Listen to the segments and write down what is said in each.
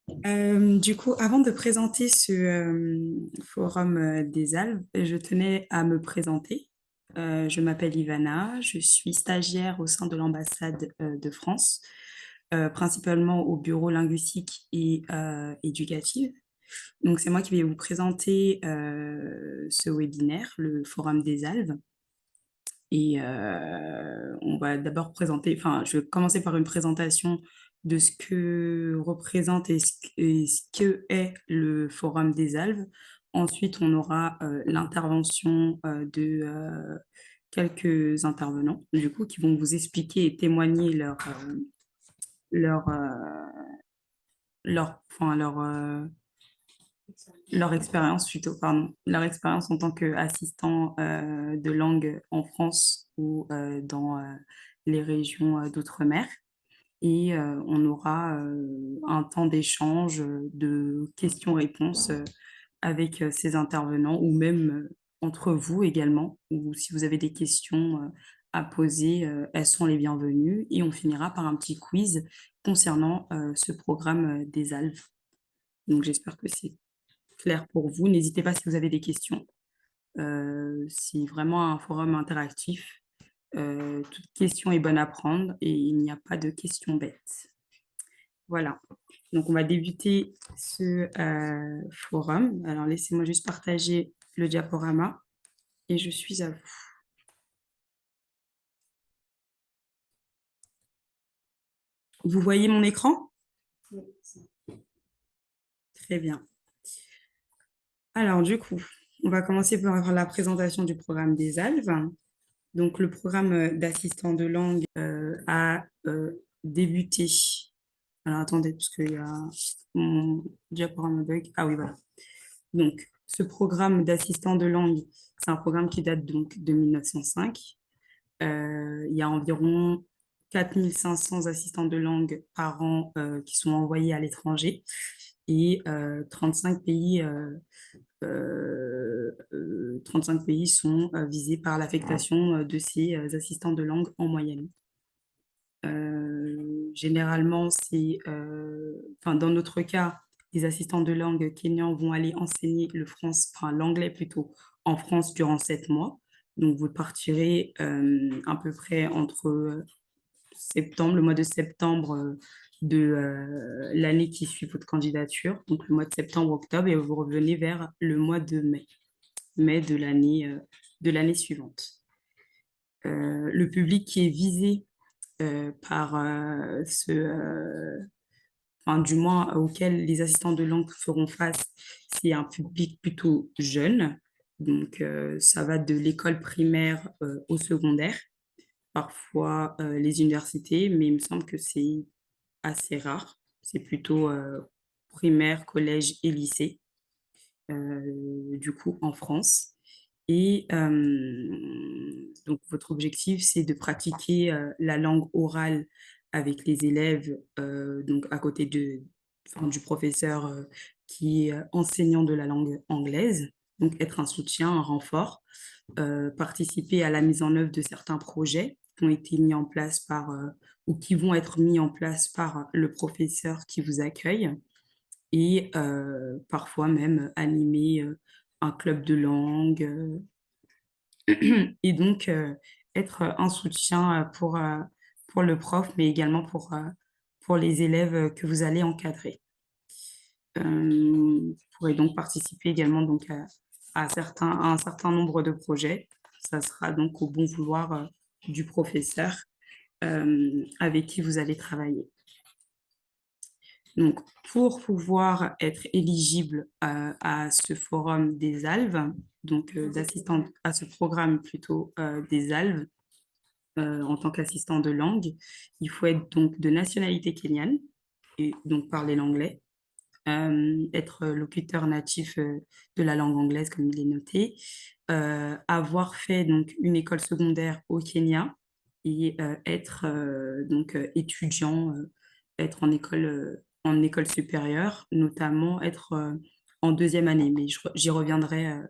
Du coup, avant de présenter ce forum des Alpes, je tenais à me présenter. Je m'appelle Ivana, je suis stagiaire au sein de l'ambassade de France, principalement au bureau linguistique et éducatif. Donc, c'est moi qui vais vous présenter ce webinaire, le forum des Alpes. Et on va d'abord présenter, enfin, je vais commencer par une présentation de ce que représente et ce que est le Forum des Alpes. Ensuite, on aura l'intervention de quelques intervenants, du coup, qui vont vous expliquer et témoigner leur, enfin, leur expérience plutôt, pardon, leur expérience en tant qu'assistant de langue en France ou dans les régions d'outre-mer. Et on aura un temps d'échange, de questions-réponses avec ces intervenants ou même entre vous également, ou si vous avez des questions à poser, elles sont les bienvenues. Et on finira par un petit quiz concernant ce programme des Alpes. Donc j'espère que c'est clair pour vous. N'hésitez pas si vous avez des questions. C'est vraiment un forum interactif. Toute question est bonne à prendre et il n'y a pas de questions bêtes. Voilà. Donc, on va débuter ce forum. Alors, laissez-moi juste partager le diaporama et je suis à vous. Vous voyez mon écran? Très bien. Alors, du coup, on va commencer par la présentation du programme des ALVE. Donc, le programme d'assistant de langue a débuté. Alors, attendez, parce qu'il y a mon diaporama bug. Ah oui, voilà. Donc, ce programme d'assistant de langue, c'est un programme qui date donc de 1905. Il y a environ 4500 assistants de langue par an qui sont envoyés à l'étranger et 35 pays, 35 pays sont visés par l'affectation de ces assistants de langue en moyenne. Généralement, enfin, dans notre cas, les assistants de langue kenyans vont aller enseigner enfin, l'anglais plutôt, en France durant 7 mois. Donc, vous partirez à peu près entre septembre, le mois de septembre de l'année qui suit votre candidature, donc le mois de septembre-octobre, et vous revenez vers le mois de mai de l'année suivante. Le public qui est visé par enfin, du moins auquel les assistants de langue feront face, c'est un public plutôt jeune. Donc, ça va de l'école primaire au secondaire, parfois les universités, mais il me semble que c'est assez rare. C'est plutôt primaire, collège et lycée, du coup, en France. Et donc, votre objectif, c'est de pratiquer la langue orale avec les élèves, donc à côté enfin, du professeur qui est enseignant de la langue anglaise. Donc, être un soutien, un renfort, participer à la mise en œuvre de certains projets qui ont été mis en place ou qui vont être mis en place par le professeur qui vous accueille et parfois même animer un club de langue et donc être un soutien pour le prof, mais également pour les élèves que vous allez encadrer. Vous pourrez donc participer également donc, à un certain nombre de projets. Ça sera donc au bon vouloir du professeur avec qui vous allez travailler. Donc, pour pouvoir être éligible à ce forum des ALVE, donc d'assistante à ce programme plutôt des ALVE, en tant qu'assistant de langue, il faut être donc de nationalité kenyane et donc parler l'anglais, être locuteur natif de la langue anglaise comme il est noté, avoir fait donc une école secondaire au Kenya et être donc étudiant, être en école supérieure, notamment être en deuxième année, mais j'y reviendrai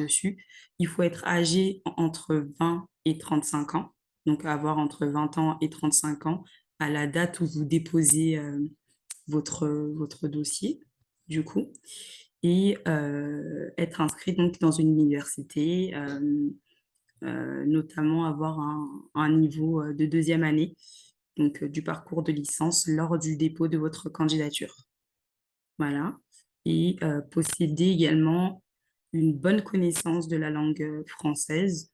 dessus. Il faut être âgé entre 20 et 35 ans, donc avoir entre 20 ans et 35 ans à la date où vous déposez votre dossier, du coup, et être inscrit donc dans une université, notamment avoir un niveau de deuxième année, donc du parcours de licence lors du dépôt de votre candidature. Voilà. Et posséder également une bonne connaissance de la langue française.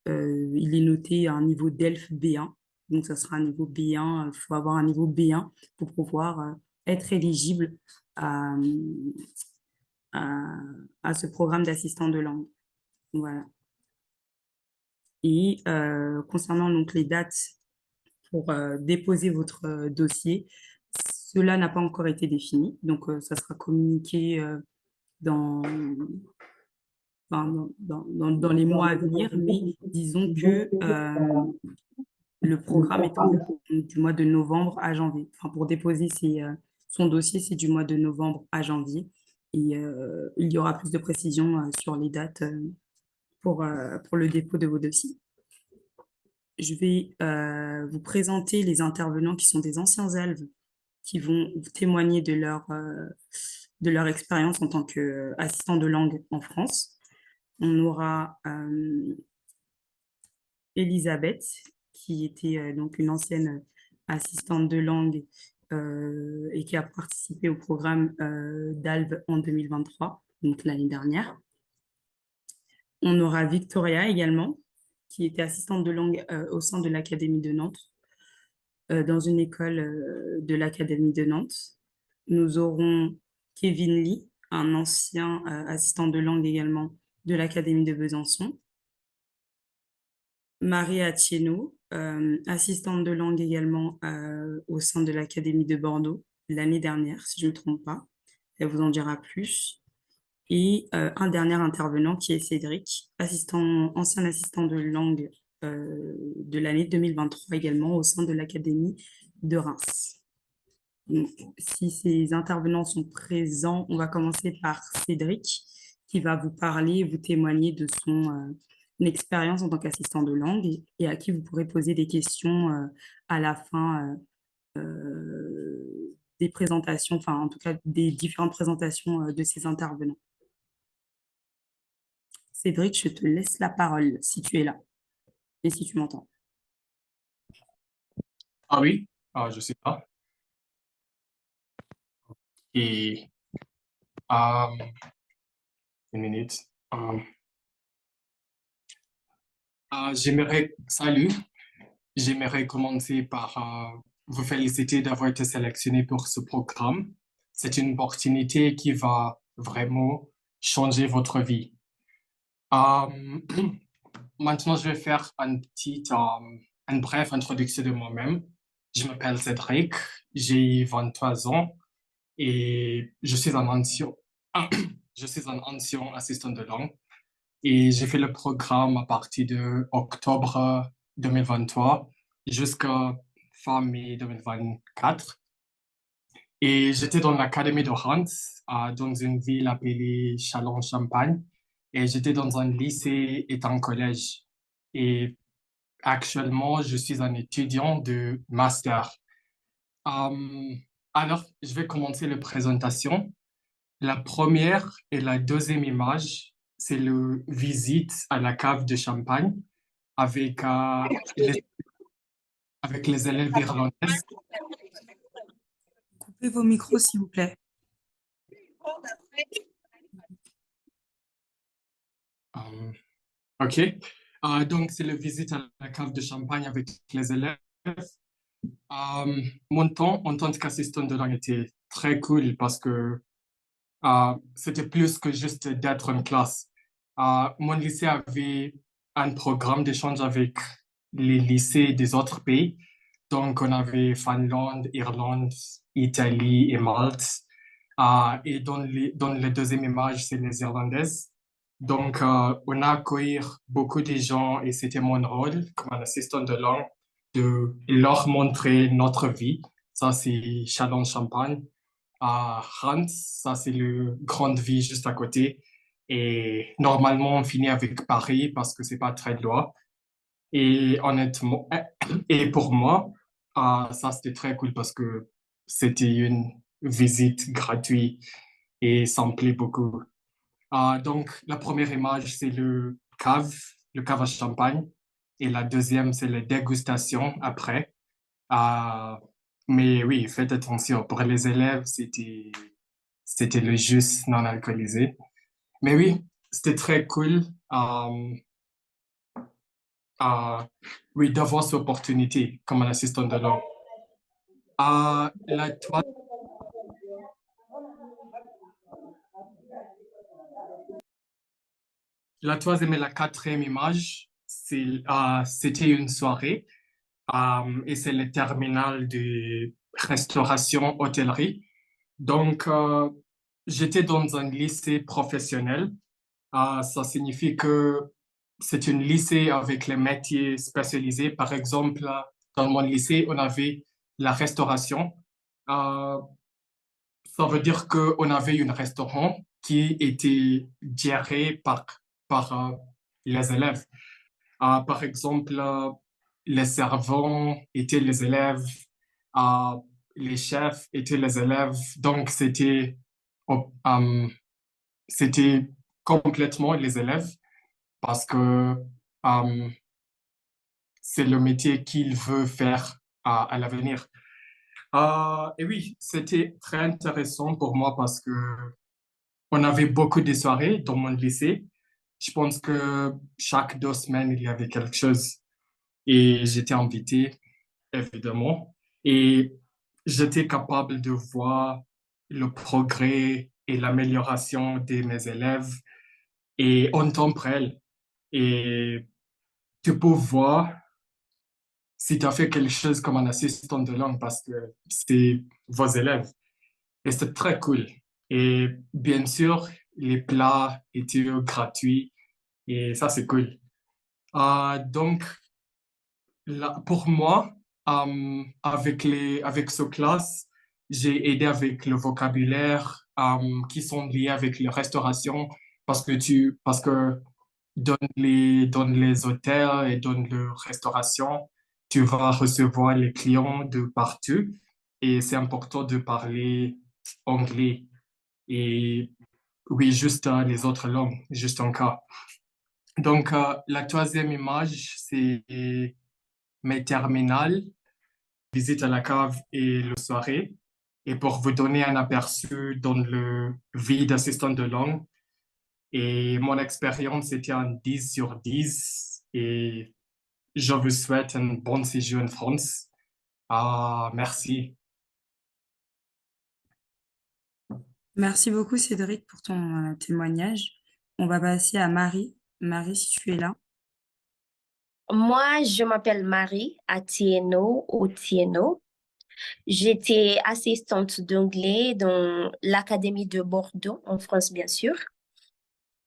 Il est noté à un niveau DELF B1, donc ça sera un niveau B1. Il faut avoir un niveau B1 pour pouvoir être éligible à, à, à ce programme d'assistant de langue. Voilà. Et concernant donc les dates pour déposer votre dossier, cela n'a pas encore été défini, donc ça sera communiqué dans, dans les mois à venir, mais disons que le programme est en cours du mois de novembre à janvier. Enfin, pour déposer son dossier, c'est du mois de novembre à janvier. Et il y aura plus de précisions sur les dates pour le dépôt de vos dossiers. Je vais vous présenter les intervenants qui sont des anciens élèves qui vont témoigner de leur expérience en tant qu'assistant de langue en France. On aura Elisabeth, qui était donc une ancienne assistante de langue et qui a participé au programme d'ALB en 2023, donc l'année dernière. On aura Victoria également, qui était assistante de langue au sein de l'Académie de Nantes, dans une école de l'Académie de Nantes. Nous aurons Kevin Lee, un ancien assistant de langue également de l'Académie de Besançon. Marie Atieno, assistante de langue également au sein de l'Académie de Bordeaux l'année dernière, si je ne me trompe pas. Elle vous en dira plus. Et un dernier intervenant qui est Cédric, ancien assistant de langue de l'année 2023 également au sein de l'Académie de Reims. Donc, si ces intervenants sont présents, on va commencer par Cédric, qui va vous parler, vous témoigner de son expérience en tant qu'assistant de langue et à qui vous pourrez poser des questions à la fin des présentations, enfin en tout cas des différentes présentations de ces intervenants. Cédric, je te laisse la parole si tu es là et si tu m'entends. Ah oui, je sais pas. Et une minute. Salut, j'aimerais commencer par vous féliciter d'avoir été sélectionné pour ce programme. C'est une opportunité qui va vraiment changer votre vie. Euh, Maintenant, je vais faire une brève introduction de moi-même. Je m'appelle Cédric, j'ai 23 ans et je suis un ancien, je suis un ancien assistant de langue et j'ai fait le programme à partir de octobre 2023 jusqu'à fin mai 2024. Et j'étais dans l'académie de Reims, dans une ville appelée Châlons-Champagne. Et j'étais dans un lycée et un collège. Et actuellement, je suis un étudiant de master. Euh, alors, je vais commencer la présentation. La première et la deuxième image, c'est le visite à la cave de Champagne avec, avec les élèves irlandais. Coupez vos micros, s'il vous plaît. OK. Donc, c'est le visite à la cave de Champagne avec les élèves. Mon temps en tant qu'assistant de langue était très cool parce que c'était plus que juste d'être en classe. Mon lycée avait un programme d'échange avec les lycées des autres pays. Donc, on avait Finlande, Irlande, Italie et Malte. Et dans la deuxième image, c'est les Irlandaises. Donc, on a accueilli beaucoup de gens et c'était mon rôle comme un assistant de langue de leur montrer notre vie. Ça, c'est Châlons-Champagne. À Reims, ça, c'est le grande ville juste à côté. Et normalement, on finit avec Paris parce que c'est pas très loin. Et honnêtement, et pour moi, ça, c'était très cool parce que c'était une visite gratuite et ça me plaît beaucoup. Donc, la première image, c'est le cave à champagne. Et la deuxième, c'est la dégustation après. Euh, mais oui, faites attention. Pour les élèves, c'était le jus non alcoolisé. Mais oui, c'était très cool. Euh, euh, oui, d'avoir cette opportunité comme un assistant de langue. La, toi- la troisième et la quatrième image, c'était une soirée et c'est le terminal de restauration hôtellerie. Donc, j'étais dans un lycée professionnel. Ça signifie que c'est un lycée avec les métiers spécialisés. Par exemple, dans mon lycée, on avait la restauration. Euh, Ça veut dire qu'on avait un restaurant qui était géré par les élèves. Par exemple, les servants étaient les élèves, euh, les chefs étaient les élèves. Donc, c'était complètement les élèves parce que euh, c'est le métier qu'il veut faire à l'avenir. Et oui, c'était très intéressant pour moi parce que on avait beaucoup de soirées dans mon lycée. Je pense que chaque 2 semaines, il y avait quelque chose et j'étais invité, évidemment. Et j'étais capable de voir le progrès et l'amélioration de mes élèves et en temps réel. Et tu peux voir si tu as fait quelque chose comme un assistant de langue parce que c'est vos élèves. Et c'est très cool. Et bien sûr, les plats étaient gratuits et ça, c'est cool. Donc, pour moi, avec ce classe, j'ai aidé avec le vocabulaire qui sont liés avec la restauration parce que dans les hôtels et dans les restaurations, tu vas recevoir les clients de partout et c'est important de parler anglais et oui, juste les autres langues, juste en cas. Donc, la troisième image, c'est mes terminales, visite à la cave et le soirée. Et pour vous donner un aperçu dans le vie d'assistant de langue, et mon expérience était un 10 sur 10 et je vous souhaite un bon séjour en France. Merci. Merci beaucoup, Cédric, pour ton témoignage. On va passer à Marie. Marie, si tu es là. Moi, je m'appelle Marie Atieno Otieno. J'étais assistante d'anglais dans l'Académie de Bordeaux, en France, bien sûr.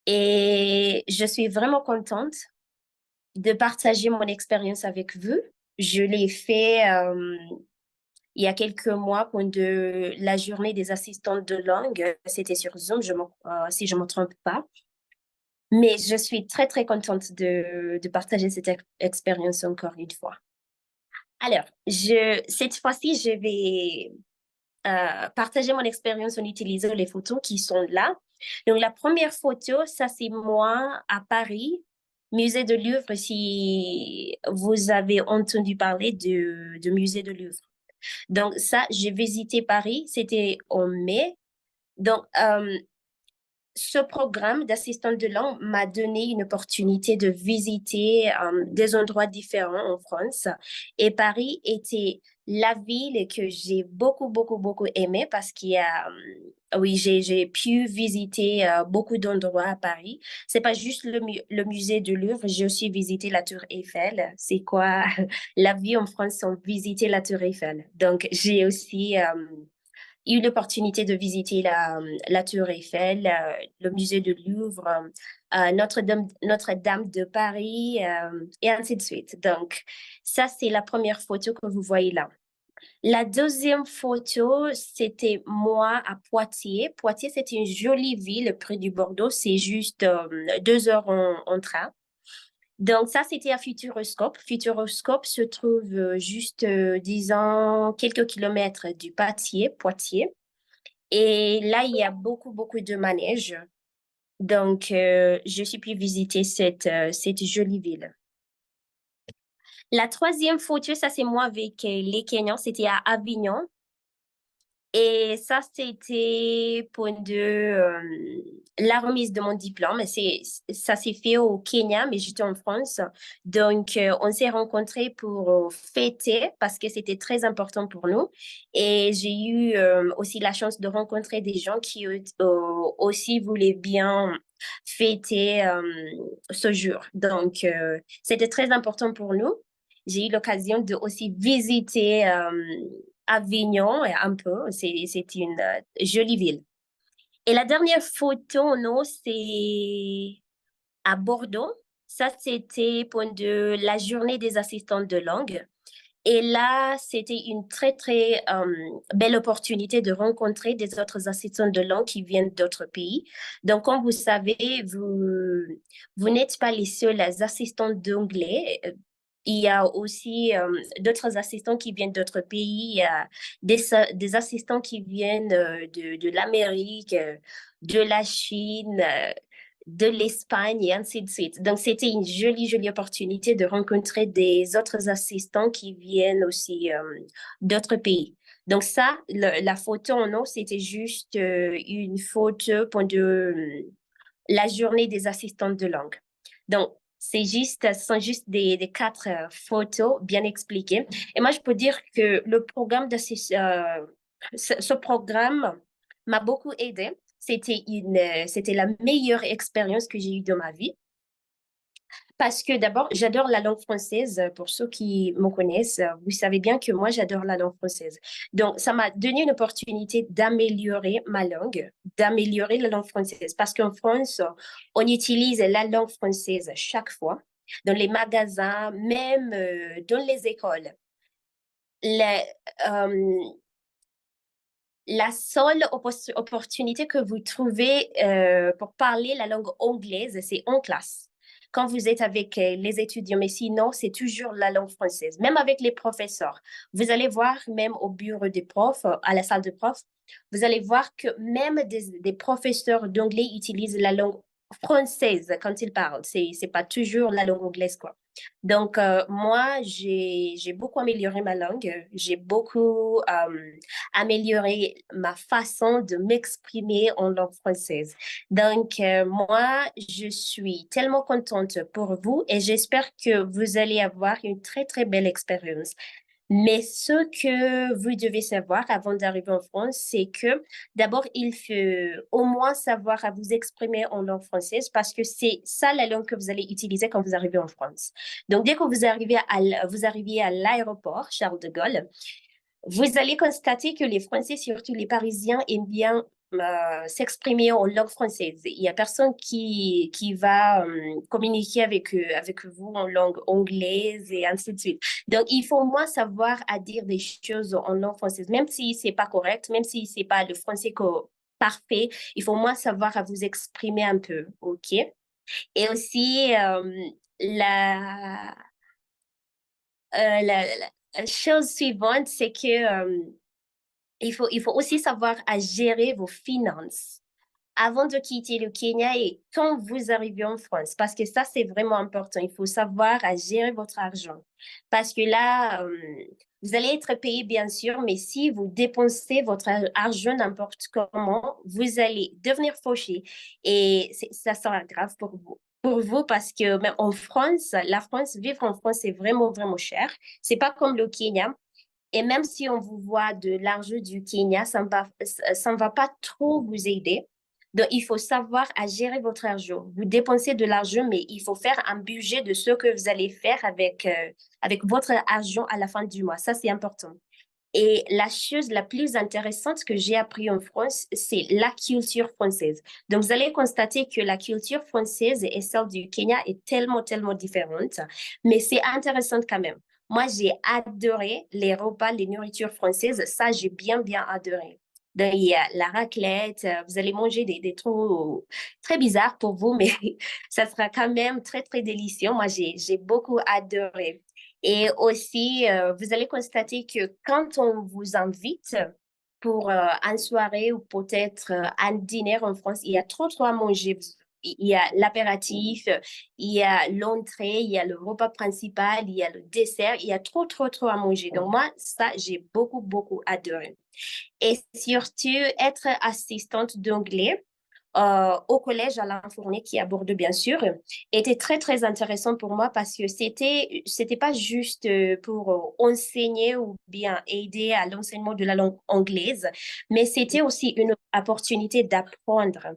Et je suis vraiment contente de partager mon expérience avec vous. Je l'ai fait il y a quelques mois pendant la journée des assistantes de langue. C'était sur Zoom, si je ne me trompe pas. Mais je suis très, très contente de partager cette expérience encore une fois. Alors, cette fois-ci, je vais partager mon expérience en utilisant les photos qui sont là. Donc, la première photo, ça c'est moi à Paris, musée de Louvre, si vous avez entendu parler de musée de Louvre. Donc, ça, j'ai visité Paris, c'était en mai. Donc, ce programme d'assistante de langue m'a donné une opportunité de visiter des endroits différents en France. Et Paris était la ville que j'ai beaucoup, beaucoup, beaucoup aimé parce qu'il y a, oui, j'ai pu visiter beaucoup d'endroits à Paris. C'est pas juste le musée du Louvre, j'ai aussi visité la Tour Eiffel. C'est quoi la vie en France sans visiter la Tour Eiffel? Donc, j'ai aussi eu l'opportunité de visiter la Tour Eiffel, le musée de Louvre, Notre-Dame de Paris, et ainsi de suite. Donc, ça, c'est la première photo que vous voyez là. La deuxième photo, c'était moi à Poitiers. Poitiers, c'est une jolie ville près du Bordeaux. C'est juste 2 heures en train. Donc, ça, c'était à Futuroscope. Futuroscope se trouve juste, disons, quelques kilomètres du Poitiers. Et là, il y a beaucoup de manèges. Donc, je suis pu visiter cette jolie ville. La troisième photo, ça c'est moi avec les Kenyans, c'était à Avignon. Et ça, c'était pendant la remise de mon diplôme. Ça s'est fait au Kenya, mais j'étais en France. Donc, on s'est rencontrés pour fêter parce que c'était très important pour nous. Et j'ai eu aussi la chance de rencontrer des gens qui aussi voulaient bien fêter ce jour. Donc, c'était très important pour nous. J'ai eu l'occasion de aussi visiter Avignon un peu. C'est une jolie ville. Et la dernière photo, non, c'est à Bordeaux. Ça, c'était pendant la journée des assistants de langue. Et là, c'était une très belle opportunité de rencontrer des autres assistants de langue qui viennent d'autres pays. Donc, comme vous savez, vous n'êtes pas les seuls assistants d'anglais. Il y a aussi d'autres assistants qui viennent d'autres pays. Il y a des assistants qui viennent de l'Amérique, de la Chine, de l'Espagne et ainsi de suite. Donc, c'était une jolie opportunité de rencontrer des autres assistants qui viennent aussi d'autres pays. Donc, ça, la photo non, c'était juste une photo pendant la journée des assistants de langue. Donc, ce sont juste des quatre photos bien expliquées. Et moi, je peux dire que le programme ce programme m'a beaucoup aidé. C'était la meilleure expérience que j'ai eue de ma vie. Parce que d'abord, j'adore la langue française. Pour ceux qui me connaissent, vous savez bien que moi, j'adore la langue française. Donc, ça m'a donné une opportunité d'améliorer ma langue, d'améliorer la langue française. Parce qu'en France, on utilise la langue française chaque fois, dans les magasins, même dans les écoles. Euh, la seule opportunité que vous trouvez pour parler la langue anglaise, c'est en classe. Quand vous êtes avec les étudiants, mais sinon, c'est toujours la langue française. Même avec les professeurs. Vous allez voir, même au bureau des profs, à la salle de profs, vous allez voir que même des professeurs d'anglais utilisent la langue française quand ils parlent. C'est pas toujours la langue anglaise, quoi. Donc, moi, j'ai beaucoup amélioré ma langue. J'ai beaucoup amélioré ma façon de m'exprimer en langue française. Donc, moi, je suis tellement contente pour vous et j'espère que vous allez avoir une très belle expérience. Mais ce que vous devez savoir avant d'arriver en France, c'est que d'abord, il faut au moins savoir à vous exprimer en langue française parce que c'est ça la langue que vous allez utiliser quand vous arrivez en France. Donc, dès que vous arrivez à l'aéroport Charles de Gaulle, vous allez constater que les Français, surtout les Parisiens, aiment bien s'exprimer en langue française. Il n'y a personne qui va communiquer avec vous en langue anglaise et ainsi de suite. Donc, il faut au moins savoir à dire des choses en langue française, même si c'est pas correct, même si c'est pas le français parfait, il faut au moins savoir à vous exprimer un peu, OK? Et aussi, la, la chose suivante, c'est que il faut aussi savoir à gérer vos finances avant de quitter le Kenya et quand vous arrivez en France, parce que ça, c'est vraiment important. Il faut savoir à gérer votre argent. Parce que là, vous allez être payé, bien sûr, mais si vous dépensez votre argent n'importe comment, vous allez devenir fauché et ça sera grave pour vous. Pour vous, parce que même en France, vivre en France, c'est vraiment cher. C'est pas comme le Kenya. Et même si on vous voit de l'argent du Kenya, ça ne va pas trop vous aider. Donc, il faut savoir à gérer votre argent. Vous dépensez de l'argent, mais il faut faire un budget de ce que vous allez faire avec votre argent à la fin du mois. Ça, c'est important. Et la chose la plus intéressante que j'ai appris en France, c'est la culture française. Donc, vous allez constater que la culture française et celle du Kenya est tellement différente, mais c'est intéressant quand même. Moi, j'ai adoré les repas, les nourritures françaises. Ça, j'ai bien adoré. Donc, il y a la raclette. Vous allez manger des trucs très bizarres pour vous, mais ça sera quand même très délicieux. Moi, j'ai beaucoup adoré. Et aussi, vous allez constater que quand on vous invite, pour une soirée ou peut-être un dîner en France, il y a trop à manger. Il y a l'apéritif, il y a l'entrée, il y a le repas principal, il y a le dessert, il y a trop à manger. Donc moi, ça, j'ai beaucoup adoré. Et surtout, être assistante d'anglais au collège Alain Fournier qui est à Bordeaux, bien sûr, était très intéressant pour moi parce que c'était pas juste pour enseigner ou bien aider à l'enseignement de la langue anglaise, mais c'était aussi une opportunité d'apprendre.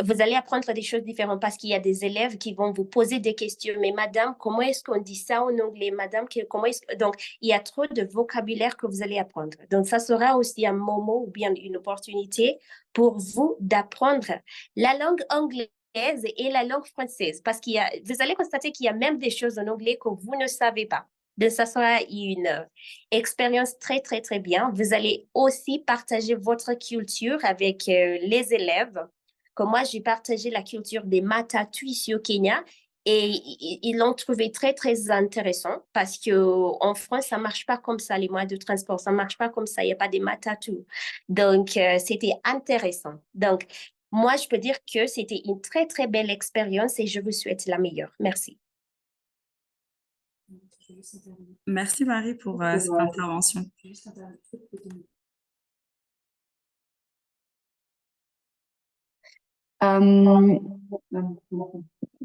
Vous allez apprendre des choses différentes parce qu'il y a des élèves qui vont vous poser des questions. Mais madame, comment est-ce qu'on dit ça en anglais? Madame, comment est-ce que... Donc, il y a trop de vocabulaire que vous allez apprendre. Donc, ça sera aussi un moment ou bien une opportunité pour vous d'apprendre la langue anglaise et la langue française. Parce vous allez constater qu'il y a même des choses en anglais que vous ne savez pas. Donc, ça sera une expérience très bien. Vous allez aussi partager votre culture avec les élèves. Comme moi, j'ai partagé la culture des matatu ici au Kenya et ils l'ont trouvé très intéressant parce qu'en France, ça marche pas comme ça, les moyens de transport, ça marche pas comme ça, il n'y a pas des matatu. Donc, c'était intéressant. Donc, moi, je peux dire que c'était une très belle expérience et je vous souhaite la meilleure. Merci. Merci Marie pour cette intervention.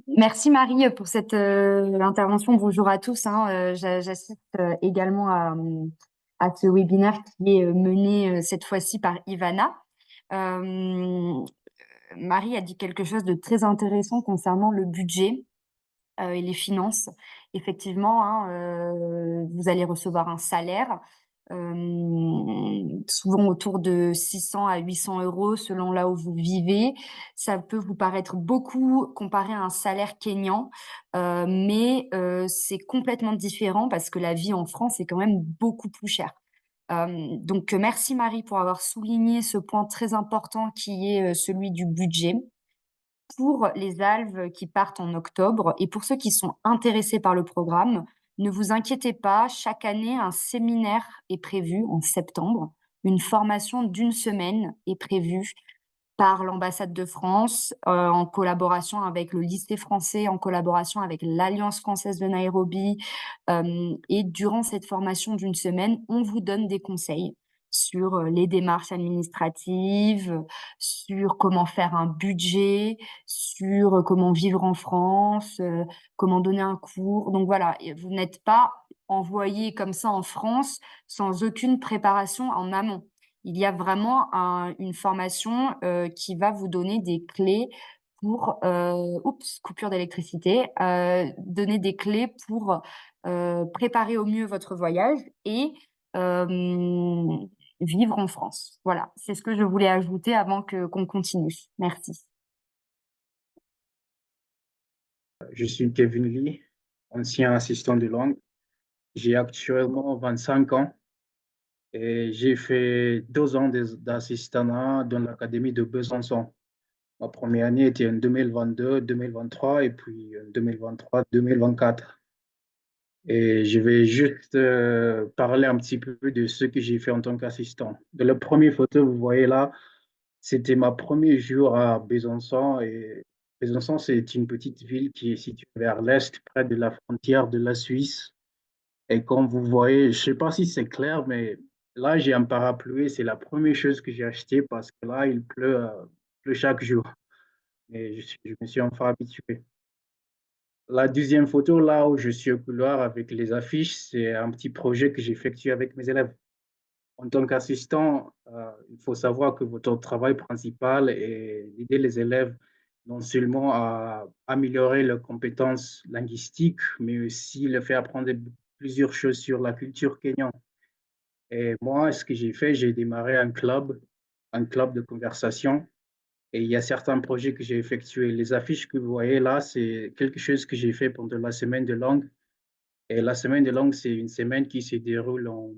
Merci Marie pour cette intervention. Bonjour à tous. J'assiste également à ce webinaire qui est mené cette fois-ci par Ivana. Marie a dit quelque chose de très intéressant concernant le budget et les finances. Effectivement, vous allez recevoir un salaire, souvent autour de 600 à 800 euros selon là où vous vivez. Ça peut vous paraître beaucoup comparé à un salaire kényan, mais c'est complètement différent parce que la vie en France est quand même beaucoup plus chère. Donc merci Marie pour avoir souligné ce point très important qui est celui du budget. Pour les ALV qui partent en octobre et pour ceux qui sont intéressés par le programme, ne vous inquiétez pas, chaque année, un séminaire est prévu en septembre. Une formation d'une semaine est prévue par l'ambassade de France, en collaboration avec le lycée français, en collaboration avec l'Alliance française de Nairobi. Et durant cette formation d'une semaine, on vous donne des conseils sur les démarches administratives, sur comment faire un budget, sur comment vivre en France, comment donner un cours. Donc voilà, vous n'êtes pas envoyé comme ça en France sans aucune préparation en amont. Il y a vraiment une formation qui va vous donner des clés pour, coupure d'électricité, donner des clés pour préparer au mieux votre voyage et vivre en France. Voilà, c'est ce que je voulais ajouter avant qu'on continue. Merci. Je suis Kevin Lee, ancien assistant de langue. J'ai actuellement 25 ans et j'ai fait 2 ans d'assistanat dans l'Académie de Besançon. Ma première année était en 2022-2023 et puis en 2023-2024. Et je vais juste parler un petit peu de ce que j'ai fait en tant qu'assistant. Dans la première photo, vous voyez là, c'était ma premier jour à Besançon. Et Besançon, c'est une petite ville qui est située vers l'est, près de la frontière de la Suisse. Et comme vous voyez, je ne sais pas si c'est clair, mais là, j'ai un parapluie. C'est la première chose que j'ai acheté parce que là, il pleut chaque jour. Et je me suis enfin habitué. La deuxième photo, là où je suis au couloir avec les affiches, c'est un petit projet que j'ai effectué avec mes élèves. En tant qu'assistant, il faut savoir que votre travail principal est d'aider les élèves non seulement à améliorer leurs compétences linguistiques, mais aussi leur faire apprendre plusieurs choses sur la culture kenyane. Et moi, ce que j'ai fait, j'ai démarré un club de conversation. Et il y a certains projets que j'ai effectués. Les affiches que vous voyez là, c'est quelque chose que j'ai fait pendant la semaine de langue. Et la semaine de langue, c'est une semaine qui se déroule en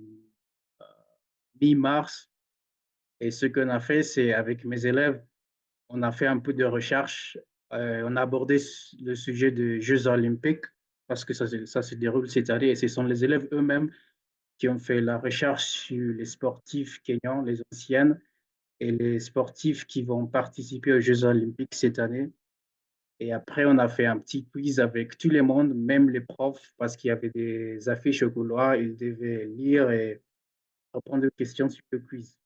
mi-mars. Et ce qu'on a fait, c'est avec mes élèves, on a fait un peu de recherche. On a abordé le sujet des Jeux olympiques parce que ça se déroule cette année et ce sont les élèves eux-mêmes qui ont fait la recherche sur les sportifs kenyans, les anciennes, et les sportifs qui vont participer aux Jeux olympiques cette année. Et après, on a fait un petit quiz avec tout le monde, même les profs, parce qu'il y avait des affiches au couloir, ils devaient lire et répondre aux questions sur le quiz.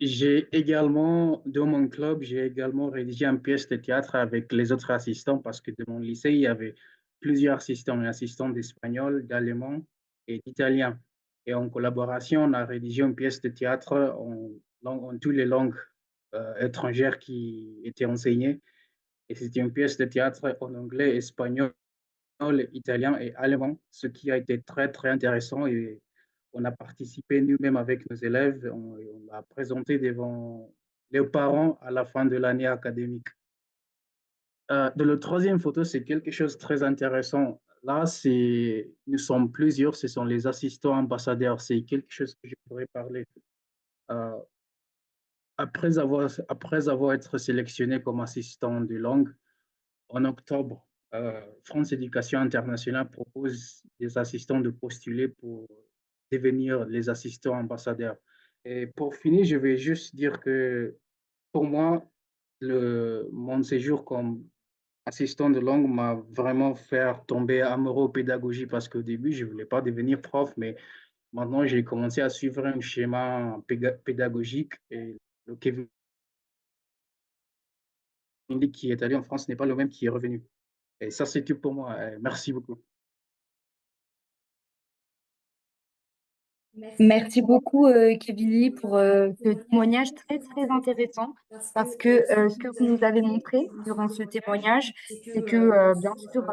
J'ai également, dans mon club, j'ai également rédigé une pièce de théâtre avec les autres assistants parce que de mon lycée, il y avait plusieurs assistants, un assistant d'espagnol, d'allemand et d'italien. Et en collaboration, on a rédigé une pièce de théâtre en toutes les langues étrangères qui étaient enseignées. Et c'était une pièce de théâtre en anglais, espagnol, italien et allemand, ce qui a été très, très intéressant. Et on a participé nous-mêmes avec nos élèves, on a présenté devant les parents à la fin de l'année académique. De la troisième photo, c'est quelque chose de très intéressant. Là, nous sommes plusieurs, ce sont les assistants ambassadeurs. C'est quelque chose que je pourrais parler. Euh, après avoir été sélectionné comme assistant de langue, en octobre, France Éducation Internationale propose des assistants de postuler pour devenir les assistants ambassadeurs. Et pour finir, je vais juste dire que pour moi, mon séjour comme assistant de langue m'a vraiment fait tomber amoureux aux pédagogie parce qu'au début, je ne voulais pas devenir prof, mais maintenant, j'ai commencé à suivre un schéma pédagogique et le Kevin Lee qui est allé en France n'est pas le même qui est revenu. Et ça, c'est tout pour moi. Merci beaucoup. Merci beaucoup, Kevin, pour ce témoignage très, très intéressant parce que ce que vous nous avez montré durant ce témoignage, c'est que, bien sûr,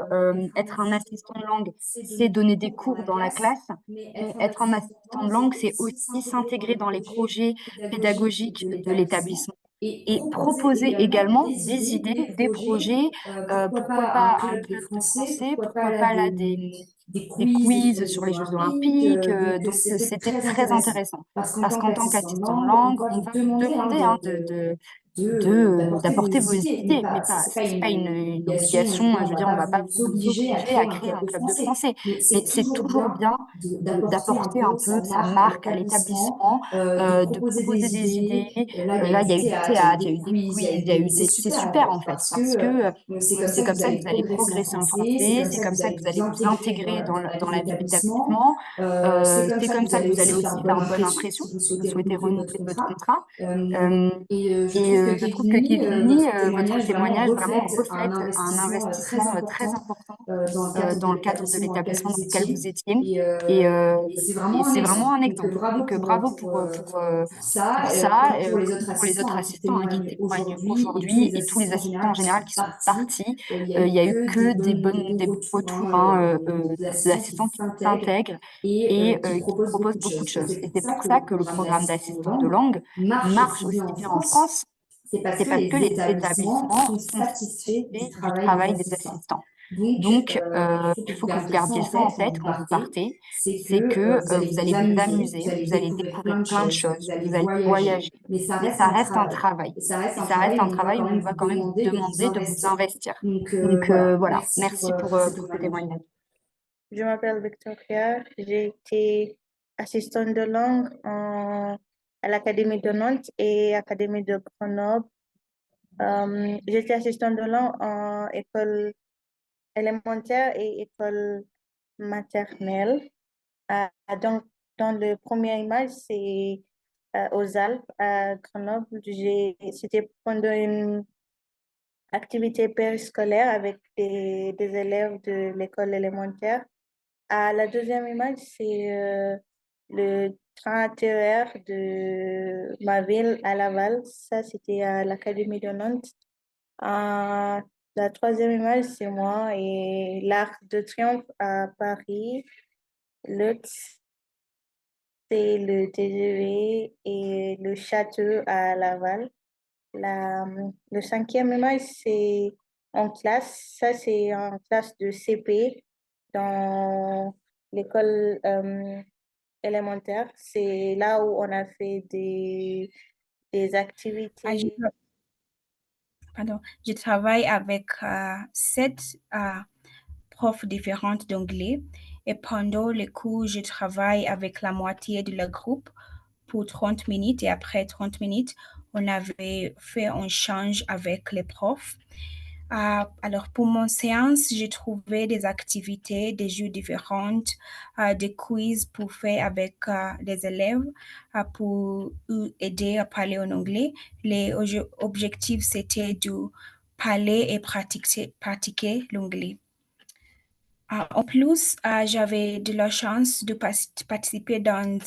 être un assistant de langue, c'est donner des cours dans la classe, mais être un assistant de langue, c'est aussi s'intégrer dans les projets pédagogiques de l'établissement et proposer également des idées, des projets, pourquoi pas un club de français, pourquoi pas là des quiz sur les Jeux olympiques. Donc, c'était très intéressant. Parce qu'en tant qu'assistant de langue, on va vous demander hein, d'apporter vos idées, mais pas, c'est pas une obligation. Je veux dire, on va pas vous obliger à créer un club de français. Mais c'est toujours bien d'apporter un peu sa marque à l'établissement, de proposer des idées. Là, il y a eu du théâtre, il y a eu des quiz, c'est super en fait, parce que c'est comme ça que vous allez progresser en français, c'est comme ça que vous allez vous intégrer dans la vie d'établissement, c'est comme ça que vous allez aussi faire une bonne impression si vous souhaitez renouveler votre contrat. Je trouve que Kevin, votre témoignage vraiment reflète un investissement très important dans le cadre de l'établissement dans lequel vous étiez. Et c'est vraiment un exemple. Donc, bravo pour ça, comme pour les autres assistants hein, qui témoignent aujourd'hui et tous les assistants en général qui sont partis. Il n'y a eu que des bons retours hein, d'assistants qui s'intègrent et qui proposent beaucoup de choses. Et c'est pour ça que le programme d'assistant de langue marche aussi bien en France, c'est parce que les établissements sont satisfaits du travail des assistants. Donc, il faut que vous gardiez ça en tête quand vous partez, c'est que vous allez vous amuser, vous allez découvrir plein de choses, vous allez voyager, mais ça reste un travail. Et ça reste un travail où on va quand même vous demander de vous investir. Donc, voilà, merci pour ce témoignage. Je m'appelle Victoria, j'ai été assistante de langue à l'Académie de Nantes et l'Académie de Grenoble. J'étais assistante de langue en école élémentaire et école maternelle. Donc, dans le premier image, c'est aux Alpes, à Grenoble. C'était pendant une activité périscolaire avec des élèves de l'école élémentaire. La deuxième image, c'est le train TER de ma ville à Laval. Ça, c'était à l'Académie de Nantes. La troisième image, c'est moi et l'Arc de Triomphe à Paris. L'autre, c'est le TGV et le château à Laval. Le cinquième image, c'est en classe. Ça, c'est en classe de CP dans l'école élémentaire. C'est là où on a fait des activités. Je travaille avec 7 profs différentes d'anglais Et pendant les cours, je travaille avec la moitié de le groupe pour 30 minutes et après 30 minutes, on avait fait un change avec les profs. Alors, pour mon séance, j'ai trouvé des activités, des jeux différentes, des quiz pour faire avec les élèves pour aider à parler en anglais. Les objectifs, c'était de parler et pratiquer l'anglais. En plus, j'avais de la chance de participer dans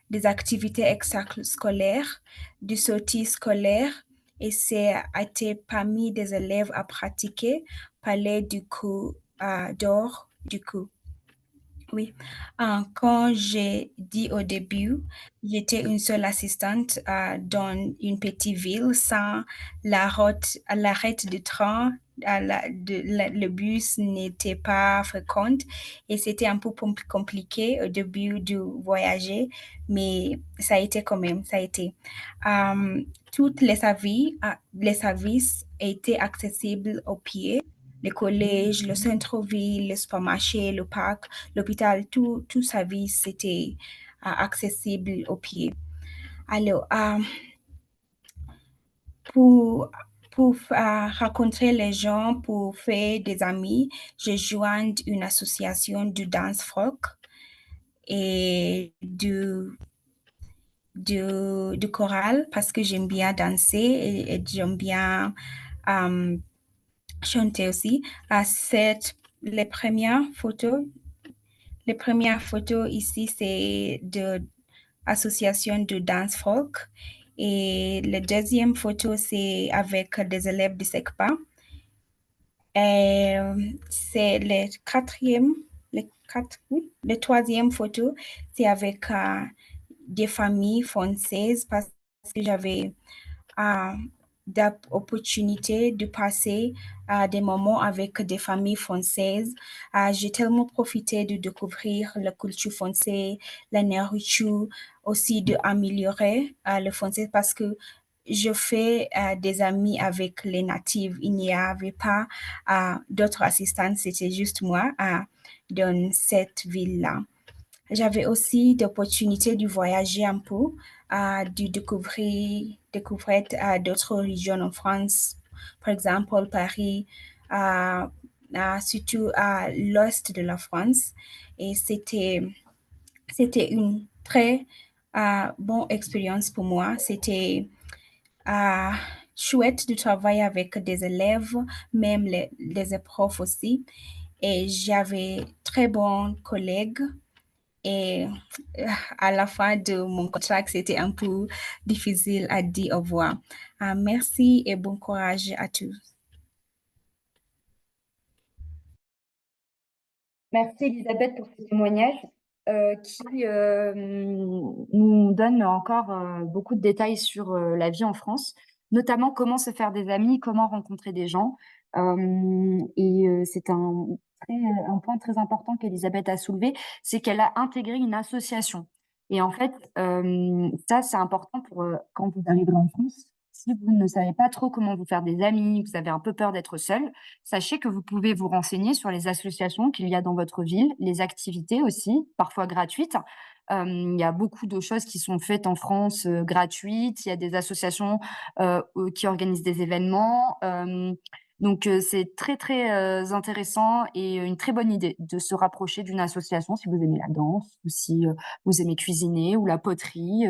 des activités extrascolaires, des sorties scolaires, et c'est été parmi des élèves à pratiquer, parler du coup dehors du coup. Oui. Quand j'ai dit au début, j'étais une seule assistante dans une petite ville sans l'arrêt de train. Le bus n'était pas fréquent et c'était un peu compliqué au début du voyage, mais ça a été quand même, ça a été. Toutes les services étaient accessibles au pied. Le collège, le centre-ville, le supermarché, le parc, l'hôpital, tout service était accessible au pied. Alors, pour rencontrer les gens, pour faire des amis, j'ai joint une association de danse folk et de chorale parce que j'aime bien danser et j'aime bien chanter aussi. Les premières photos ici, c'est de association de danse folk. Et la deuxième photo, c'est avec des élèves de SECPA. Et c'est le troisième photo, c'est avec des familles françaises parce que j'avais d'opportunités de passer des moments avec des familles françaises. J'ai tellement profité de découvrir la culture française, la nourriture, aussi d'améliorer le français parce que je fais des amis avec les natifs. Il n'y avait pas d'autres assistants, c'était juste moi dans cette ville-là. J'avais aussi l'opportunité de voyager un peu, de découvrir d'autres régions en France, par exemple Paris, surtout à l'ouest de la France. Et c'était une très bonne expérience pour moi. C'était chouette de travailler avec des élèves, même les profs aussi. Et j'avais très bons collègues. Et à la fin de mon contrat, c'était un peu difficile à dire au revoir. Merci et bon courage à tous. Merci Elisabeth pour ce témoignage qui nous donne encore beaucoup de détails sur la vie en France, notamment comment se faire des amis, comment rencontrer des gens. C'est un point très important qu'Elisabeth a soulevé, c'est qu'elle a intégré une association. Et en fait, ça, c'est important pour quand vous arriverez en France. Si vous ne savez pas trop comment vous faire des amis, vous avez un peu peur d'être seul, sachez que vous pouvez vous renseigner sur les associations qu'il y a dans votre ville, les activités aussi, parfois gratuites. Il y a beaucoup de choses qui sont faites en France gratuites. Il y a des associations qui organisent des événements. Donc, c'est très, très intéressant et une très bonne idée de se rapprocher d'une association si vous aimez la danse ou si vous aimez cuisiner ou la poterie.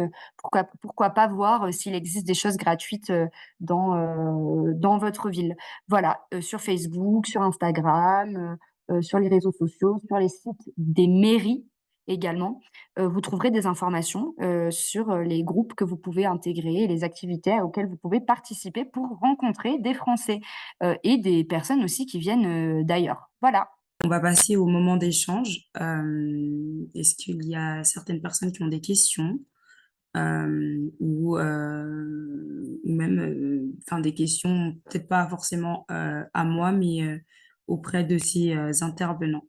Pourquoi pas voir s'il existe des choses gratuites dans votre ville. Voilà, sur Facebook, sur Instagram, sur les réseaux sociaux, sur les sites des mairies également. Vous trouverez des informations sur les groupes que vous pouvez intégrer et les activités auxquelles vous pouvez participer pour rencontrer des Français et des personnes aussi qui viennent d'ailleurs. Voilà. On va passer au moment d'échange. Est-ce qu'il y a certaines personnes qui ont des questions ou même des questions, peut-être pas forcément à moi, mais auprès de ces intervenants?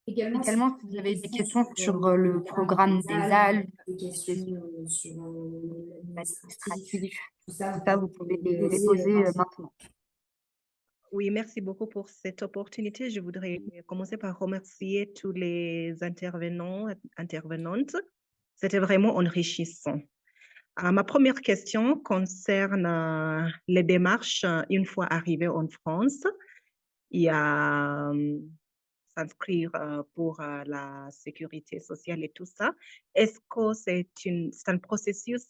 Également, si vous avez des questions sur le programme des ALPE, des questions sur l'administratif, tout ça, vous pouvez les poser maintenant. Oui, merci beaucoup pour cette opportunité. Je voudrais commencer par remercier tous les intervenants, intervenantes. C'était vraiment enrichissant. Ma première question concerne les démarches une fois arrivé en France. Il y a s'inscrire pour la sécurité sociale et tout ça. Est-ce que c'est un processus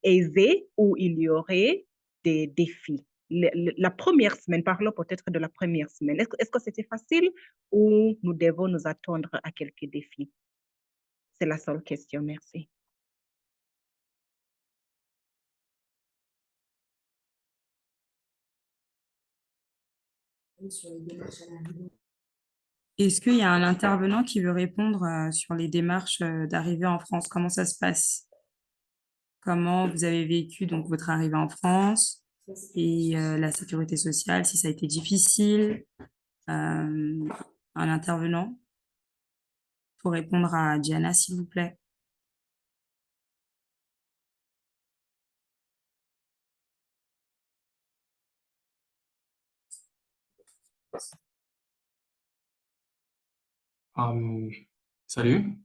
aisé ou il y aurait des défis? La première semaine, parlons peut-être de la première semaine. Est-ce que c'était facile ou nous devons nous attendre à quelques défis? C'est la seule question. Merci. Est-ce qu'il y a un intervenant qui veut répondre sur les démarches d'arrivée en France? Comment ça se passe? Comment vous avez vécu donc votre arrivée en France et la sécurité sociale, si ça a été difficile? Un intervenant pour répondre à Diana, s'il vous plaît. Salut. Salut.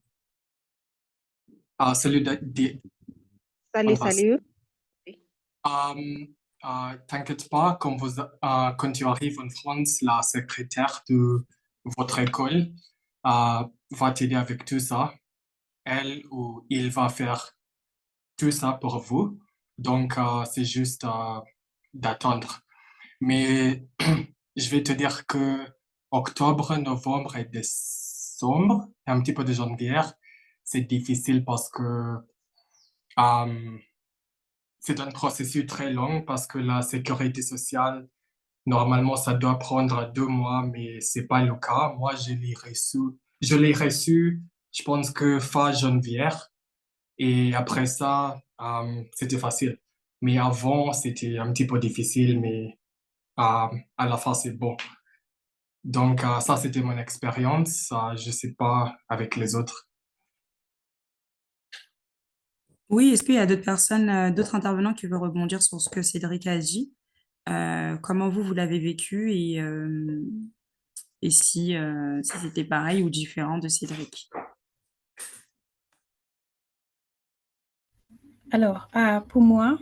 Salut, salut. T'inquiète pas, quand tu arrives en France, la secrétaire de votre école va t'aider avec tout ça. Elle ou il va faire tout ça pour vous. Donc, c'est juste d'attendre. Mais je vais te dire que octobre, novembre et décembre, et un petit peu de janvier, c'est difficile parce que c'est un processus très long parce que la sécurité sociale, normalement, ça doit prendre 2 mois, mais c'est pas le cas. Moi, je l'ai reçu, je pense que fin janvier. Et après ça, c'était facile. Mais avant, c'était un petit peu difficile, mais à la fin, c'est bon. Donc, ça, c'était mon expérience. Je sais pas avec les autres. Oui, est-ce qu'il y a d'autres personnes, d'autres intervenants qui veulent rebondir sur ce que Cédric a dit? Comment vous l'avez vécu et si c'était pareil ou différent de Cédric? Alors, pour moi,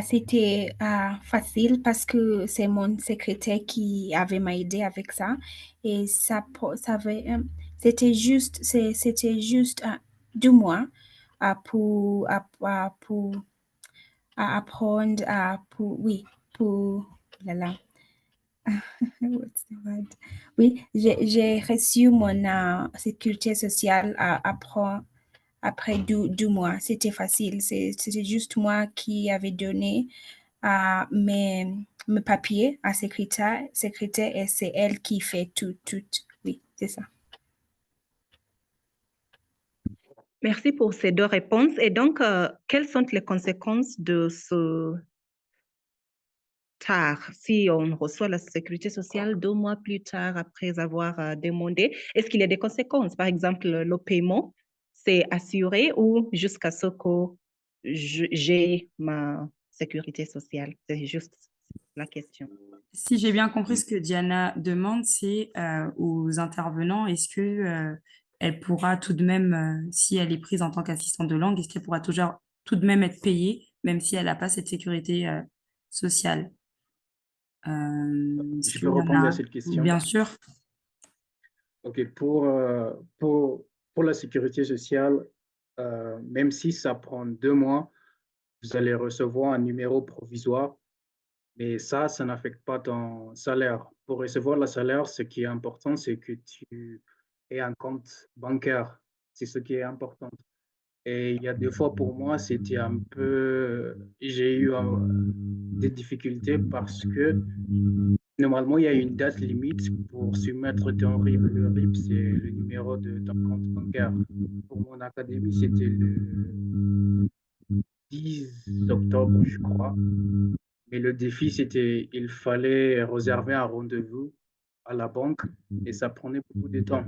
c'était facile parce que c'est mon secrétaire qui avait m'aidé avec ça et c'était juste 2 mois pour apprendre pour là là. What's the word? Oui, j'ai reçu mon sécurité sociale après 2 mois. C'était facile. C'était juste moi qui avais donné mes papiers à secrétaire et c'est elle qui fait tout. Oui, c'est ça. Merci pour ces deux réponses. Et donc, quelles sont les conséquences de ce tard, si on reçoit la sécurité sociale 2 mois plus tard après avoir demandé? Est-ce qu'il y a des conséquences? Par exemple, le paiement, c'est assuré ou jusqu'à ce que j'ai ma sécurité sociale? C'est juste la question. Si j'ai bien compris ce que Diana demande, c'est aux intervenants, est-ce que elle pourra tout de même, si elle est prise en tant qu'assistante de langue, est-ce qu'elle pourra toujours tout de même être payée, même si elle n'a pas cette sécurité sociale? Est-ce Je qu'il peux y en répondre à a? cette question. Bien sûr. OK, pour la sécurité sociale, même si ça prend 2 mois, vous allez recevoir un numéro provisoire, mais ça n'affecte pas ton salaire. Pour recevoir le salaire, ce qui est important, c'est que tu aies un compte bancaire. C'est ce qui est important. Et il y a des fois, pour moi, c'était un peu... J'ai eu des difficultés parce que normalement, il y a une date limite pour soumettre ton RIB. Le RIB, c'est le numéro de ton compte bancaire. Pour mon académie, c'était le 10 octobre, je crois. Mais le défi, c'était il fallait réserver un rendez-vous à la banque et ça prenait beaucoup de temps.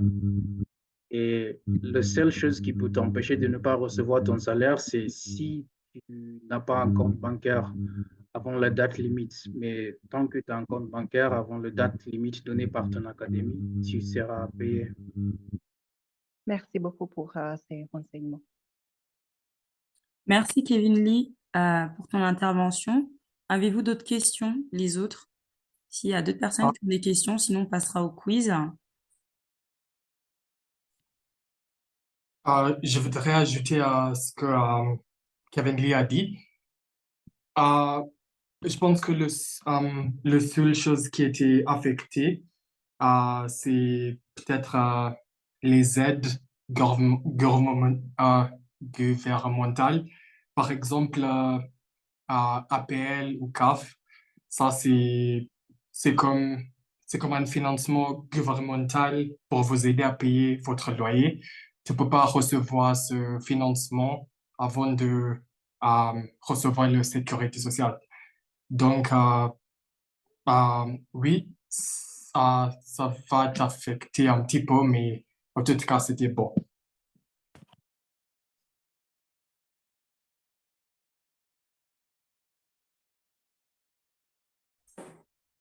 Et la seule chose qui peut t'empêcher de ne pas recevoir ton salaire, c'est si tu n'as pas un compte bancaire avant la date limite. Mais tant que tu as un compte bancaire, avant la date limite donnée par ton académie, tu seras payé. Merci beaucoup pour ces renseignements. Merci Kevin Lee pour ton intervention. Avez-vous d'autres questions, les autres? S'il y a d'autres personnes qui ont des questions, sinon on passera au quiz. Je voudrais ajouter à ce que Kevin Lee a dit. Je pense que le seule chose qui a été affectée, c'est peut-être les aides gouvernementales. Par exemple, APL ou CAF. Ça, c'est comme, c'est comme un financement gouvernemental pour vous aider à payer votre loyer. Tu ne peux pas recevoir ce financement avant de recevoir la sécurité sociale. Donc, oui, ça va t'affecter un petit peu, mais en tout cas, c'était bon.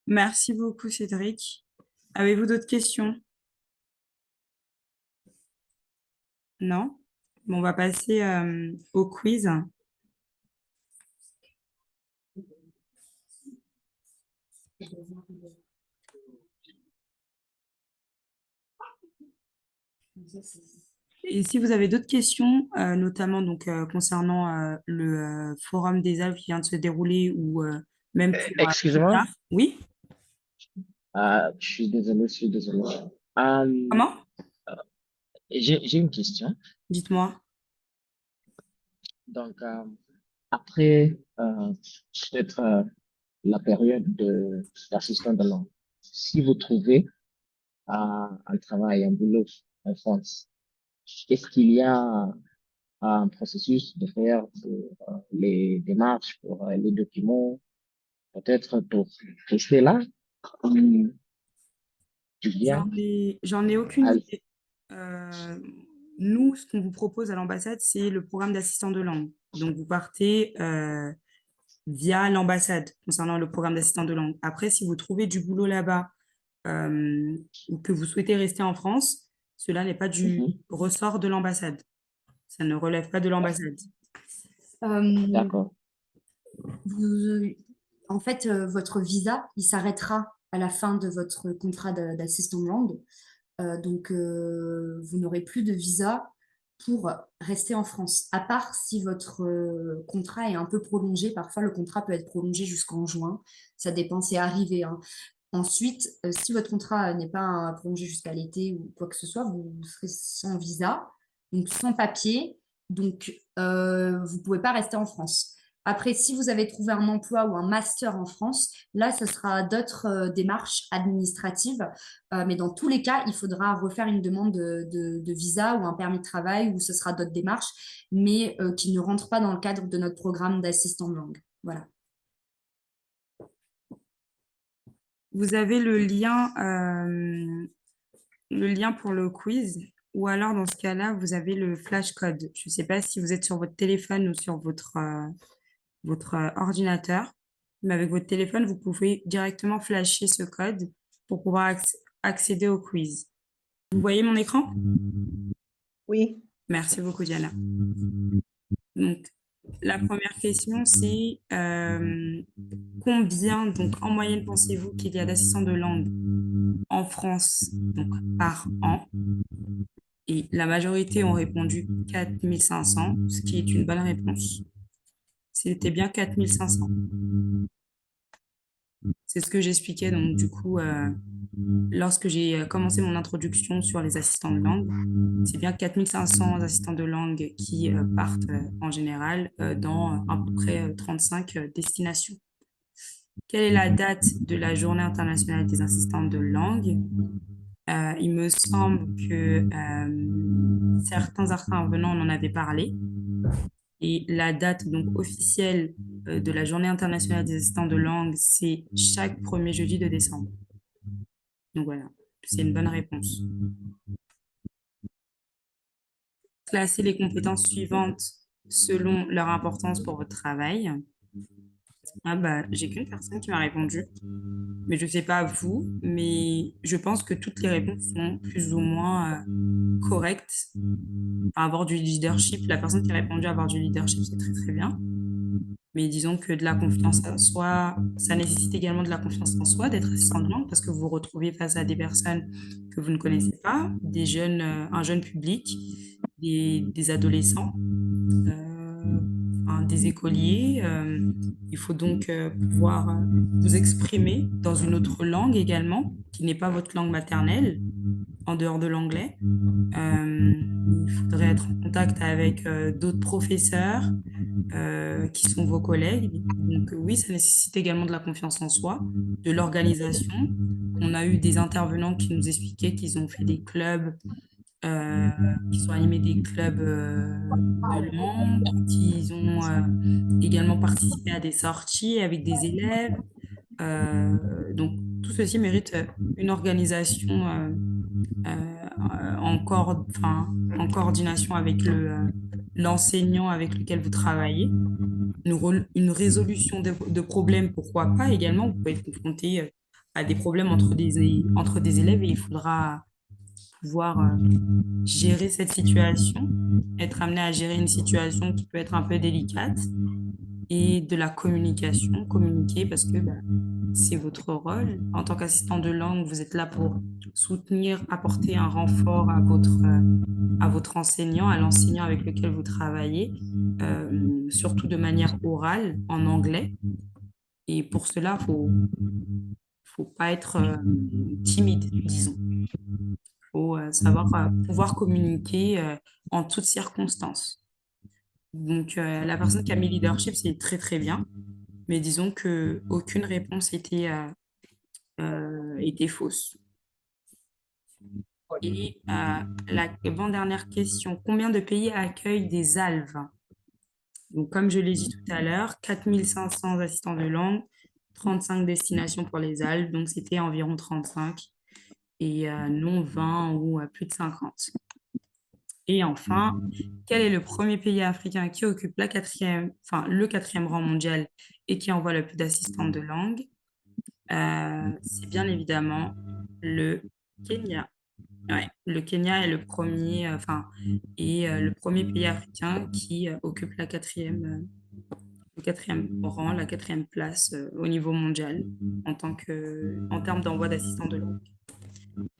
Merci beaucoup, Cédric. Avez-vous d'autres questions? Non? Bon, on va passer au quiz. Et si vous avez d'autres questions, notamment donc, concernant le Forum des Alpes qui vient de se dérouler ou même pour plus Excusez-moi, tard. Oui? je suis désolé, je suis désolé. Comment? J'ai une question. Dites-moi. Donc, après peut-être la période d'assistant de langue, si vous trouvez un travail, un boulot en France, est-ce qu'il y a un processus de faire les démarches pour les documents, peut-être pour rester là? Hum, Tu viens? J'en ai aucune idée. Nous, ce qu'on vous propose à l'ambassade, c'est le programme d'assistant de langue. Donc, vous partez via l'ambassade concernant le programme d'assistant de langue. Après, si vous trouvez du boulot là-bas ou que vous souhaitez rester en France, cela n'est pas du Mhm. ressort de l'ambassade. Ça ne relève pas de l'ambassade. D'accord. En fait, votre visa, il s'arrêtera à la fin de votre contrat d'assistant de langue. Donc, vous n'aurez plus de visa pour rester en France, à part si votre contrat est un peu prolongé. Parfois, le contrat peut être prolongé jusqu'en juin. Ça dépend, c'est arrivé, hein. Ensuite, si votre contrat n'est pas prolongé jusqu'à l'été ou quoi que ce soit, vous serez sans visa, donc sans papier. Donc, vous ne pouvez pas rester en France. Après, si vous avez trouvé un emploi ou un master en France, là, ce sera d'autres démarches administratives. Mais dans tous les cas, il faudra refaire une demande de visa ou un permis de travail ou ce sera d'autres démarches, mais qui ne rentrent pas dans le cadre de notre programme d'assistant de langue. Voilà. Vous avez le lien pour le quiz, ou alors dans ce cas-là, vous avez le flashcode. Je ne sais pas si vous êtes sur votre téléphone ou sur votre ordinateur, mais avec votre téléphone, vous pouvez directement flasher ce code pour pouvoir accéder au quiz. Vous voyez mon écran? Oui. Merci beaucoup, Diana. Donc, la première question, c'est combien, donc en moyenne, pensez-vous qu'il y a d'assistants de langue en France donc, par an? Et la majorité ont répondu 4500, ce qui est une bonne réponse. C'était bien 4500. C'est ce que j'expliquais, donc du coup, lorsque j'ai commencé mon introduction sur les assistants de langue, c'est bien 4500 assistants de langue qui partent en général dans à peu près 35 destinations. Quelle est la date de la Journée internationale des assistants de langue? Il me semble que certains intervenants en avaient parlé. Et la date donc officielle de la Journée internationale des assistants de langue, c'est chaque premier jeudi de décembre. Donc voilà, c'est une bonne réponse. Classez les compétences suivantes selon leur importance pour votre travail. Ah bah, j'ai qu'une personne qui m'a répondu, mais je sais pas vous, mais je pense que toutes les réponses sont plus ou moins correctes. Enfin, avoir du leadership, la personne qui a répondu avoir du leadership, c'est très très bien. Mais disons que de la confiance en soi, ça nécessite également de la confiance en soi d'être assistant de langue parce que vous vous retrouvez face à des personnes que vous ne connaissez pas, des jeunes, un jeune public, des adolescents, des écoliers. Il faut donc pouvoir vous exprimer dans une autre langue également, qui n'est pas votre langue maternelle, en dehors de l'anglais. Il faudrait être en contact avec d'autres professeurs qui sont vos collègues. Donc oui, ça nécessite également de la confiance en soi, de l'organisation. On a eu des intervenants qui nous expliquaient qu'ils ont fait des clubs, euh, qu'ils ont animé des clubs de langue, qu'ils ont également participé à des sorties avec des élèves. Donc tout ceci mérite une organisation en coordination avec l'enseignant avec lequel vous travaillez. Une résolution de problèmes, pourquoi pas également. Vous pouvez être confronté à des problèmes entre des élèves et il faudra pouvoir gérer cette situation, être amené à gérer une situation qui peut être un peu délicate et de la communication, communiquer parce que c'est votre rôle. En tant qu'assistant de langue, vous êtes là pour soutenir, apporter un renfort à votre enseignant, à l'enseignant avec lequel vous travaillez, surtout de manière orale, en anglais. Et pour cela, faut pas être timide, disons. Faut savoir pouvoir communiquer en toutes circonstances. Donc, la personne qui a mis leadership, c'est très, très bien. Mais disons que aucune réponse était fausse. Et la avant-dernière question, combien de pays accueillent des ALV? Donc, comme je l'ai dit tout à l'heure, 4500 assistants de langue, 35 destinations pour les ALV, donc c'était environ 35, et non 20 ou plus de 50. Et enfin, quel est le premier pays africain qui occupe le quatrième rang mondial et qui envoie le plus d'assistants de langue? C'est bien évidemment le Kenya. Ouais, le Kenya est le premier pays africain qui occupe le quatrième rang, la quatrième place au niveau mondial en termes d'envoi d'assistants de langue.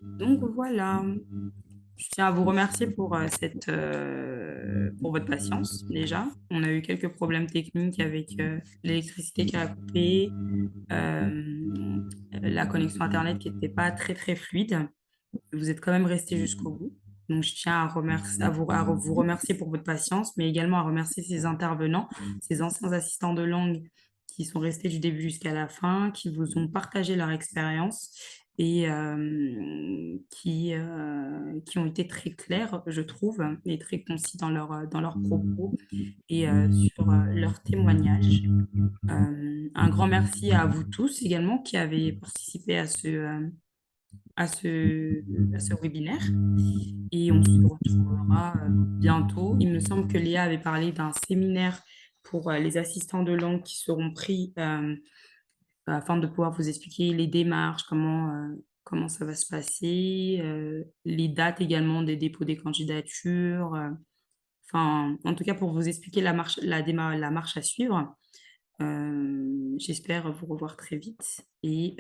Donc voilà. Je tiens à vous remercier pour votre patience déjà. On a eu quelques problèmes techniques avec l'électricité qui a coupé, la connexion Internet qui n'était pas très très fluide. Vous êtes quand même resté jusqu'au bout. Donc, je tiens à vous remercier pour votre patience, mais également à remercier ces intervenants, ces anciens assistants de langue qui sont restés du début jusqu'à la fin, qui vous ont partagé leur expérience et qui ont été très clairs, je trouve, et très concis dans leurs propos et sur leurs témoignages. Un grand merci à vous tous également qui avez participé à ce webinaire et on se retrouvera bientôt. Il me semble que Léa avait parlé d'un séminaire pour les assistants de langue qui seront pris afin de pouvoir vous expliquer les démarches, comment ça va se passer, les dates également des dépôts des candidatures. En tout cas, pour vous expliquer la marche à suivre. J'espère vous revoir très vite et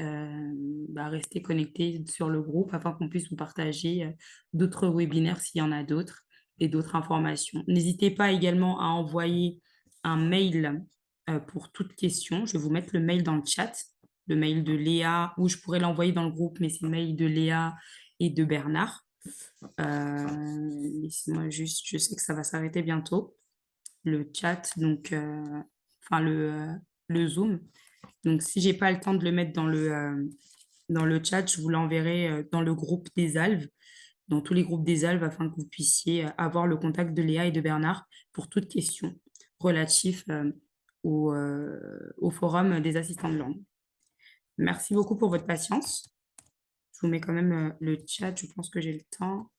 rester connecté sur le groupe afin qu'on puisse vous partager d'autres webinaires s'il y en a d'autres et d'autres informations. N'hésitez pas également à envoyer un mail pour toute question. Je vais vous mettre le mail dans le chat, le mail de Léa, ou je pourrais l'envoyer dans le groupe, mais c'est le mail de Léa et de Bernard. Laissez-moi juste, je sais que ça va s'arrêter bientôt. Le chat, donc le Zoom. Donc, si j'ai pas le temps de le mettre dans le chat, je vous l'enverrai dans le groupe des Alves, dans tous les groupes des Alves, afin que vous puissiez avoir le contact de Léa et de Bernard pour toute question relative au forum des assistants de langue. Merci beaucoup pour votre patience. Je vous mets quand même le chat, je pense que j'ai le temps.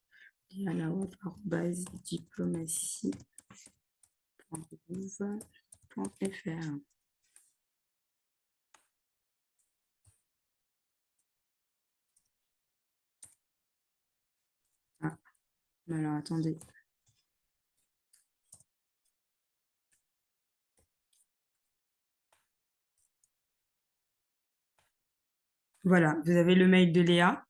diplomatie.gouv.fr Alors, attendez. Voilà, vous avez le mail de Léa.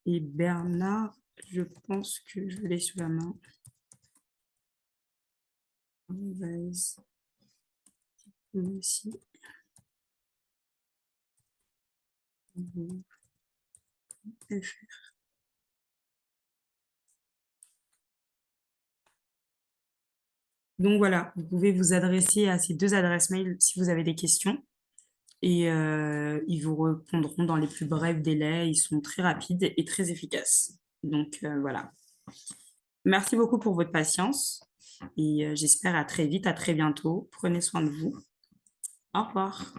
Et Bernard, je pense que je l'ai sous la main. Vas-y. Aussi. Donc voilà, vous pouvez vous adresser à ces 2 adresses mail si vous avez des questions et ils vous répondront dans les plus brefs délais. Ils sont très rapides et très efficaces. Donc voilà. Merci beaucoup pour votre patience et j'espère à très vite, à très bientôt. Prenez soin de vous. Au revoir.